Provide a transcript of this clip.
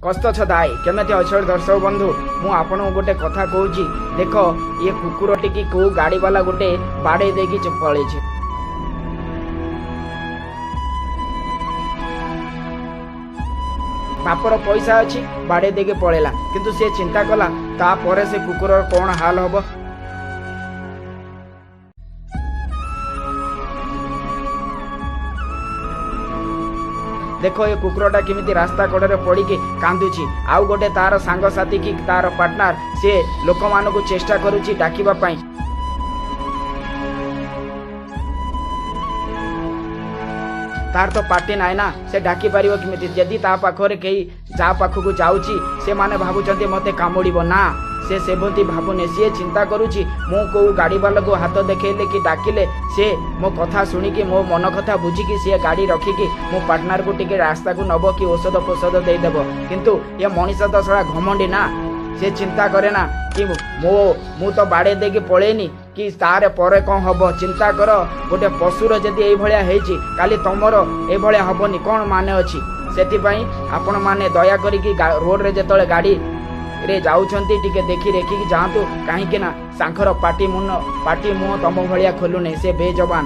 कष्ट छदाए केमेती अच्छे दर्शक बंधु मु आपन गोटे कथा कहूँ देख ये कुकुरटी की कौ गाड़ी वाला गोटे बाड़े देकी पड़े बापर पैसा अच्छी बाड़े देके पड़ेला किंतु से चिंता कला तापर से कुकुर कौन हाल हम। देखो ये कुकुरटा केमिति रास्ता कड़े पड़ी कांदुची आउ गोटे तार सांगसाथी की तार पार्टनर से लोक मान को चेष्टा करुची डाकिबा पाई तार तो पार्टी नाई ना से डाकी पारिबो केमिति जदि ता पाखरे कई जा पाखकु जाउची से माने भाबुचंती मते कामुड़िबो ना से सेबंती भाबुने सी चिंता करुची मु को गाड़ी वाला को हाथ देखले कि डाकिले से मो कथा शुणिकी मो मन कथा बुझिकी सी गाड़ी रखिकी मो पार्टनर को टिके रास्ता को नब कि औषध पोषध देदेव किंतु ये मनीष तो सड़ा घमंडी ना से चिंता करे ना कि मु तो बाड़े देके पड़ेनी कि तारे परे कौन हम चिंता कर गोटे पशुर जदि ये काली तुमर ये हेनी कौन माने अच्छी से आपण मैंने दया करी रोड रे जो गाड़ी रे जाउछंती टिके देखी रेखिकी जातु कहीं ना सांखर पाटी मुह तुम भाया खोलुने से बेजबान।